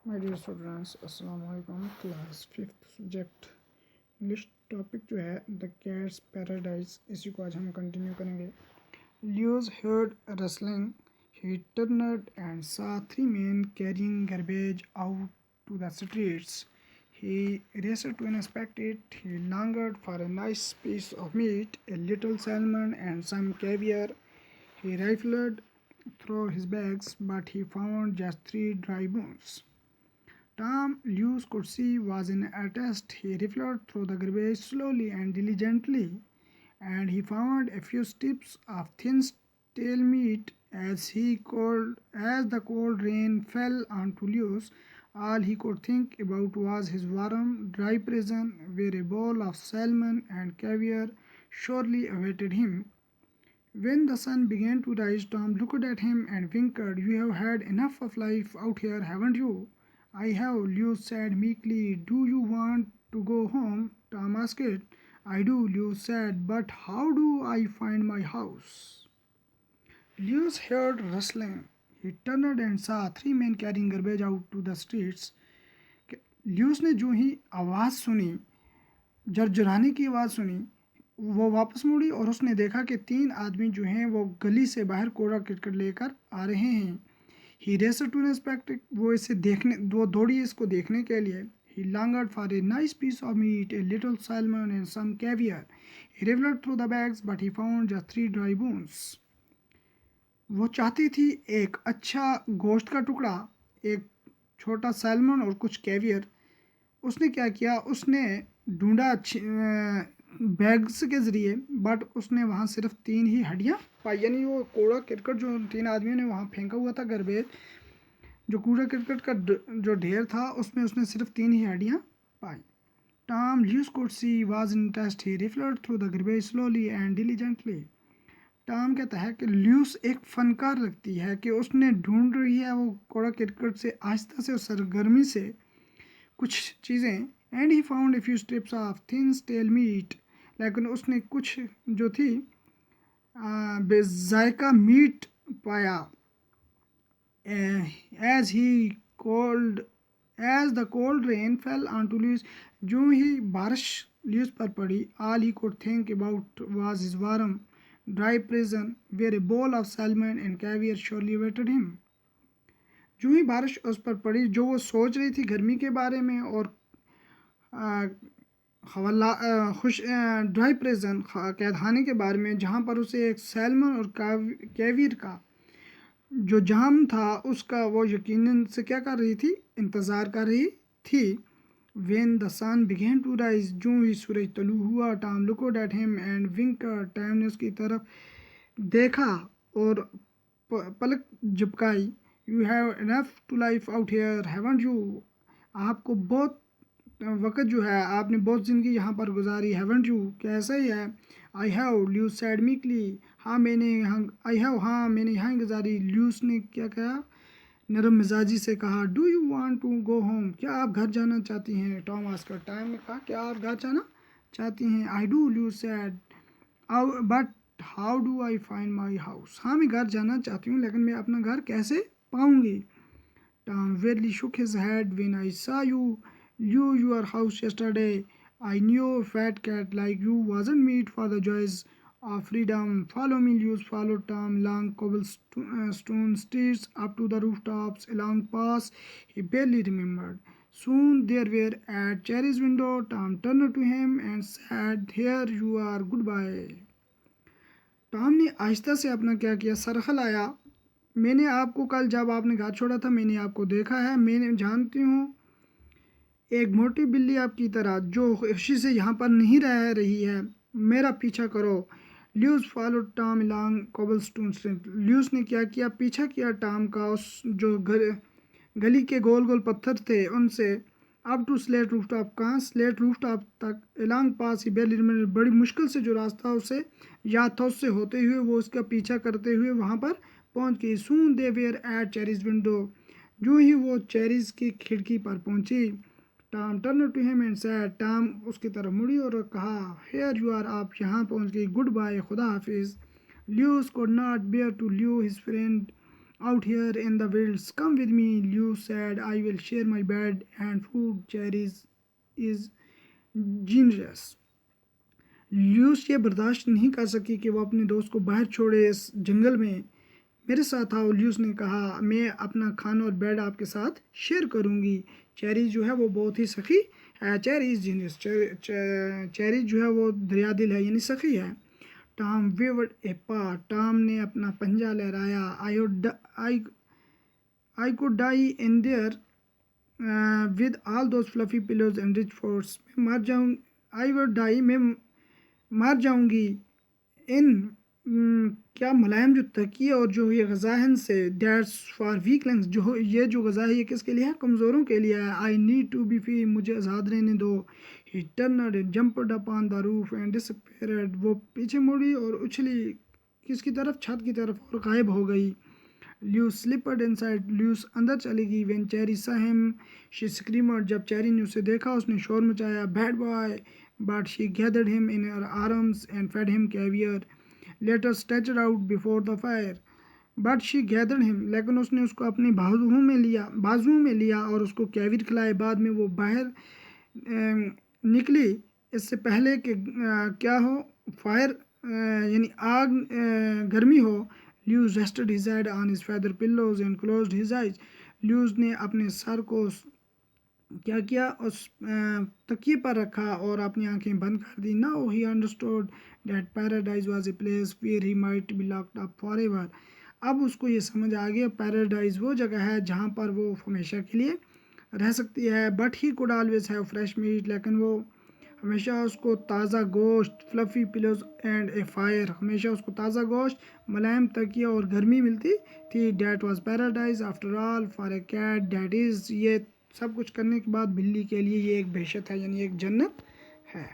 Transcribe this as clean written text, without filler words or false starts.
My dear students, अस्सलाम वालेकुम। Class 5th subject English topic जो है द कैट्स पैराडाइज, इसी को आज हम कंटिन्यू करेंगे। ल्यूज heard rustling. He turned and saw three men carrying garbage out to the streets. He raced to inspect it. He longed for a nice piece of meat, a little salmon and some caviar. He rifled through his bags, but he found just three dry bones. Tom Lewis could see was in earnest. He rifled through the garbage slowly and diligently, and he found a few strips of thin stale meat. As the cold rain fell onto Lewis, all he could think about was his warm, dry prison, where a bowl of salmon and caviar surely awaited him. When the sun began to rise, Tom looked at him and winked. "You have had enough of life out here, haven't you?" "I have," Lewis said meekly. "Do you want to go home?" Tom asked. "I do," Lewis said, "but how do I find my house?" Lewis heard rustling. He turned and saw three men carrying garbage out to the streets. Luce ने जो ही आवाज़ सुनी, झरझराने की आवाज़ सुनी, वो वापस मुड़ी और उसने देखा कि तीन आदमी जो हैं वो गली से बाहर कूड़ा करकट लेकर आ रहे हैं। ही रेसर टू इंस्पेक्ट, वो दौड़ी इसको देखने के लिए। He longed for a nice piece of meat, a little salmon and some caviar. He rifled through the bags but he found just three dry bones. वो चाहती थी एक अच्छा गोश्त का टुकड़ा, एक छोटा सैल्मन और कुछ कैवियर। उसने क्या किया, उसने ढूंढा बैग्स के ज़रिए, बट उसने वहाँ सिर्फ तीन ही हड्डियाँ पाई। यानी वो कूड़ा करकट जो तीन आदमियों ने वहाँ फेंका हुआ था, गरबेज जो कूड़ा करकट का जो ढेर था, उसमें उसने सिर्फ तीन ही हड्डियाँ पाई। Tom Lewis could see was interest. He rifled through the garbage slowly and diligently. Tom कहता है कि ल्यूस एक फनकार लगती है कि उसने ढूंढ रही है वो कूड़ा करकट से आहिस्ता से और सरगर्मी से कुछ चीज़ें। And he found a few strips of thin stale meat, लेकिन उसने कुछ जो थी बेजायका मीट पाया। As the cold rain fell on to Luce, जो ही बारिश ल्यूस पर पड़ी, all he could think about was his warm dry prison where a bowl of salmon and caviar surely awaited him. जो ही बारिश उस पर पड़ी, जो वो सोच रही थी गर्मी के बारे में और ड्राई प्रिजन कैदखाने के बारे में, जहाँ पर उसे एक सैल्मन और कैवियर का जो जाम था उसका वो यकीनन से क्या कर रही थी, इंतज़ार कर रही थी। When the sun began to rise, जो ही सूरज तलू हुआ, Tom looked at him and winked. Time ने उसकी तरफ देखा और पलक झपकाई। You have enough to life out here, haven't you? आपको बहुत वक़्त जो है, आपने बहुत ज़िंदगी यहाँ पर गुजारी, haven't you? कैसा ही है? I have, Lewis said meekly. हाँ मैंने यहाँ गुजारी, ल्यूस ने क्या कहा, नरम मिजाजी से कहा। Do you want to go home, क्या आप घर जाना चाहती हैं? टॉम आस्कर, टाइम ने कहा, क्या आप घर जाना चाहती हैं? I do, Luce said, but how do I find my house, हाँ मैं घर जाना चाहती हूँ, लेकिन मैं अपना घर कैसे पाऊँगी? Tom weirdly shook his head. When I saw you leave your house yesterday, I knew a fat cat like you wasn't meat for the joys of freedom. Follow me, Lewis followed Tom. Long cobblestone stairs up to the rooftops, along paths he barely remembered. Soon they were at Cherry's window. Tom turned to him and said, "Here you are, goodbye." Tom ने आहिस्ता से अपना क्या किया, सरखल आया। मैंने आपको कल जब आपने घर छोड़ा था, मैंने आपको देखा है। मैंने जानती हूँ एक मोटी बिल्ली आपकी तरह जो खुशी से यहाँ पर नहीं रह रही है। मेरा पीछा करो। Luce follow Tom long cobblestone street, Luce ने क्या किया, पीछा किया टॉम का उस जो गली के गोल गोल पत्थर थे उनसे। अप टू स्लेट रूफटॉप, कहाँ, स्लेट रूफटॉप तक। एलॉन्ग पास ही बेली, बड़ी मुश्किल से जो रास्ता उसे याद था, उससे होते हुए वो उसका पीछा करते हुए वहाँ पर पहुँच गई। Soon they were at Cherie's window, जो ही वो चेरीज की खिड़की पर पहुँची। Tom turn to him and said, Tom उसकी तरफ मुड़ी और कहा, हेयर यू आर, आप यहाँ पहुँच गई, गुड बाय, खुदा हाफिज़। Luce could not bear to leave his friend out here in the wilds. Come with me, Lewis said. I will share my bed and food. Cherries is generous. Luce ये बर्दाश्त नहीं कर सकी कि वो अपने दोस्त को बाहर छोड़े इस जंगल में। मेरे साथ आओ, ल्यूस ने कहा, मैं अपना खाना और बेड आपके साथ शेयर करूंगी। चेरी जो है वो बहुत ही सखी है। Cherry is genius. चेरी जो है वो दरिया दिल है, यानी सखी है। टॉम वेवर्ड ए पा। टॉम ने अपना पंजा लहराया। I could die in there with all those fluffy pillows and rich force. मैं मर जाऊँ। आई वुड डाई, मैं मर जाऊंगी इन क्या मुलायम जो तकिए और जो ये गज़ा है इनसे। डेट्स फॉर वीकलिंग्स, जो ये जो गज़ा है ये किसके लिए है? कमज़ोरों के लिए है। I need to be free, मुझे आज़ाद रहने दो। He turned and jumped upon the roof and disappeared. वो पीछे मुड़ी और उछली किसकी तरफ? छत की तरफ, और गायब हो गई। Luce स्लिपर्ड inside. ल्यूस अंदर चली गई। When cherry saw him she screamed। जब चेरी ने उसे देखा उसने शोर मचाया। Bad boy. But she gathered him in her arms and fed him caviar. Later stretched out before the fire. But she gathered him, लेकिन उसने उसको अपनी बाजुओं में लिया और उसको कैवियर खिलाए। बाद में वो बाहर निकली, इससे पहले कि क्या हो, फायर यानी आग, गर्मी हो। ल्यूज rested his head on his feather pillows and closed his eyes. ल्यूज ने अपने सर को क्या किया, उस तकिए पर रखा और अपनी आंखें बंद कर दी। Now he understood that paradise was a place where he might be locked up forever. अब उसको ये समझ आ गया, पैराडाइज वो जगह है जहाँ पर वो हमेशा के लिए रह सकती है। But he could always have fresh meat, लेकिन वो हमेशा उसको ताज़ा गोश्त, fluffy pillows and A fire, हमेशा उसको ताज़ा गोश्त, मुलायम तकिए और गर्मी मिलती थी। That was paradise after all for a cat. That is, ये सब कुछ करने के बाद बिल्ली के लिए ये एक बेहशत है, यानी एक जन्नत है।